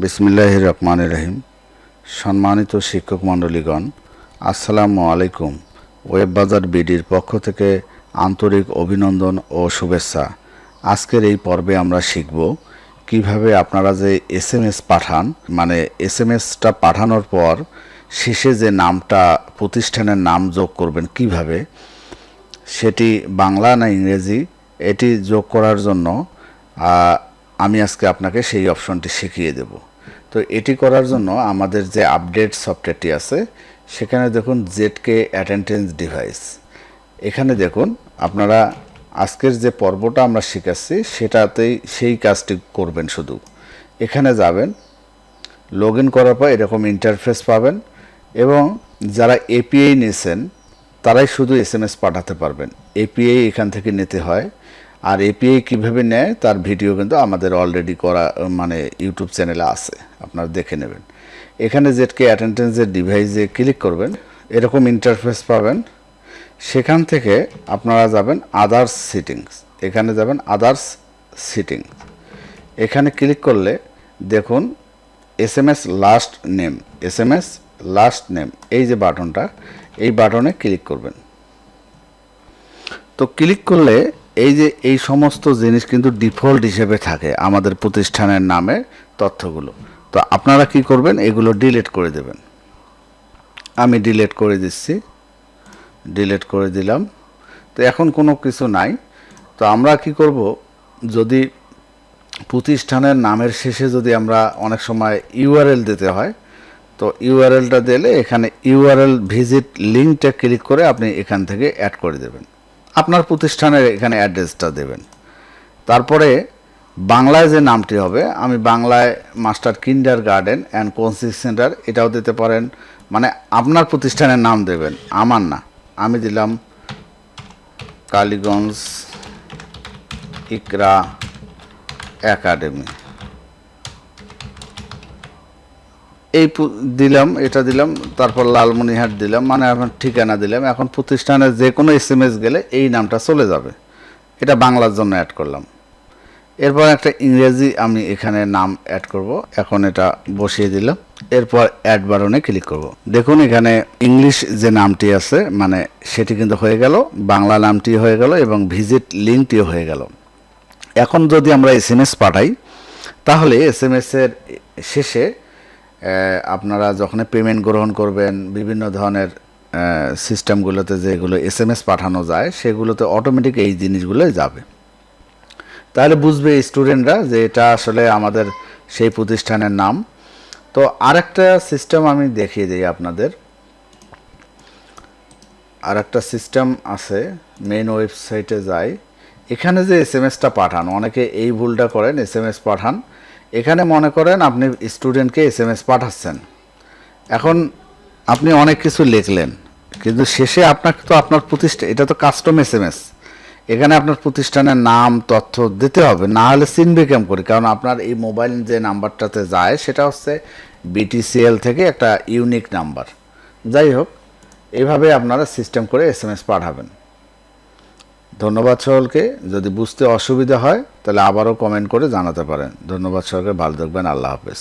বিসমিল্লাহির রহমানির রহিম। সম্মানিত শিক্ষক মণ্ডলীগণ, আসসালামু আলাইকুম। ওয়েব বাজার বিডির পক্ষ থেকে আন্তরিক অভিনন্দন ও শুভেচ্ছা। আজকের এই পর্বে আমরা শিখব কিভাবে আপনারা যে এসএমএস পাঠান, মানে এসএমএসটা পাঠানোর পর শেষে যে নামটা, প্রতিষ্ঠানের নাম যোগ করবেন কিভাবে, সেটি বাংলা না ইংরেজি, এটি যোগ করার জন্য আমি আজকে আপনাকে সেই অপশনটি শিখিয়ে দেব। তো এটি করার জন্য আমাদের যে আপডেট সফটওয়্যারটি আছে, সেখানে দেখুন জেডকে অ্যাটেন্ডেন্স ডিভাইস, এখানে দেখুন আপনারা আজকের যে পর্বটা আমরা শিখাচ্ছি সেটাতেই সেই কাজটি করবেন। শুধু এখানে যাবেন, লগ ইন করার পর এরকম ইন্টারফেস পাবেন এবং যারা এপিআই নিয়েছেন তারাই শুধু এসএমএস পাঠাতে পারবেন। এপিআই এখান থেকে নিতে হয়, আর এপিআই কীভাবে নেয় তার ভিডিও কিন্তু আমাদের অলরেডি করা, মানে ইউটিউব চ্যানেলে আছে, আপনারা দেখে নেবেন। এখানে জেডকে অ্যাটেন্ডেন্সের ডিভাইসে ক্লিক করবেন, এরকম ইন্টারফেস পাবেন। সেখান থেকে আপনারা যাবেন আদার্স সিটিংস, এখানে যাবেন আদার্স সিটিংস, এখানে ক্লিক করলে দেখুন SMS last name, SMS last name, এই যে বাটনটা, এই বাটনে ক্লিক করবেন। তো ক্লিক করলে এই যে এই সমস্ত জিনিস কিন্তু ডিফল্ট হিসেবে থাকে আমাদের প্রতিষ্ঠানের নামে তথ্যগুলো। তো আপনারা কি করবেন, এগুলো ডিলিট করে দেবেন। আমি ডিলিট করে দিচ্ছি, ডিলিট করে দিলাম। তো এখন কোনো কিছু নাই। তো আমরা কি করব, যদি প্রতিষ্ঠানের নামের শেষে যদি আমরা অনেক সময় ইউআরএল দিতে হয়, তো ইউআরএলটা দিলে এখানে ইউআরএল ভিজিট লিঙ্কটা ক্লিক করে আপনি এখান থেকে অ্যাড করে দেবেন, আপনার প্রতিষ্ঠানের এখানে অ্যাড্রেসটা দেবেন। তারপরে বাংলায় যে নামটি হবে, আমি বাংলায় master kinder garden and coaching centre এটাও দিতে পারেন, মানে আপনার প্রতিষ্ঠানের নাম দেবেন, আমার না। আমি দিলাম কালীগঞ্জ ইকরা একাডেমি, এই দিলাম, এটা দিলাম, তারপর লালমনিরহাট দিলাম, মানে এখন ঠিকানা দিলাম। এখন প্রতিষ্ঠানের যে কোনো এসএমএস গেলে এই নামটা চলে যাবে। এটা বাংলার জন্য অ্যাড করলাম। এরপর একটা ইংরেজি আমি এখানে নাম অ্যাড করব, এখন এটা বসিয়ে দিলাম। এরপর অ্যাড বাটনে ক্লিক করব। দেখুন এখানে ইংলিশ যে নামটি আছে, মানে সেটি কিন্তু হয়ে গেল, বাংলা নামটি হয়ে গেল এবং ভিজিট লিঙ্কটিও হয়ে গেল। এখন যদি আমরা এসএমএস পাঠাই, তাহলে এসএমএসের শেষে আপনারা যখন পেমেন্ট গ্রহণ করবেন, বিভিন্ন ধরনের সিস্টেমগুলোতে যেগুলো এসএমএস পাঠানো যায়, সেগুলোতে অটোমেটিক এই জিনিসগুলোই যাবে। তাহলে বুঝবে স্টুডেন্টরা যে এটা আসলে আমাদের সেই প্রতিষ্ঠানের নাম। তো আরেকটা সিস্টেম আমি দেখিয়ে দিই আপনাদের। আরেকটা সিস্টেম আছে, মেইন ওয়েবসাইটে যাই, এখানে যে এসএমএসটা পাঠান, অনেকে এই ভুলটা করেন, এসএমএস পাঠান, এখানে মনে করেন আপনি স্টুডেন্টকে এসএমএস পাঠাচ্ছেন। এখন আপনি অনেক কিছু লিখলেন, কিন্তু শেষে আপনাকে তো আপনার প্রতিষ্ঠান, এটা তো কাস্টম এসএমএস, এখানে আপনার প্রতিষ্ঠানের নাম তথ্য দিতে হবে, না হলে চিনবে কেমন করে? কারণ আপনার এই মোবাইল যে নাম্বারটাতে যায় সেটা হচ্ছে বিটিসিএল থেকে একটা ইউনিক নাম্বার। যাই হোক, এইভাবে আপনারা সিস্টেম করে এসএমএস পাঠাবেন। ধন্যবাদ সকলকে। যদি বুঝতে অসুবিধা হয় তাহলে আবারও কমেন্ট করে জানাতে পারেন। ধন্যবাদ সকলকে, ভালো থাকবেন, আল্লাহ হাফেজ।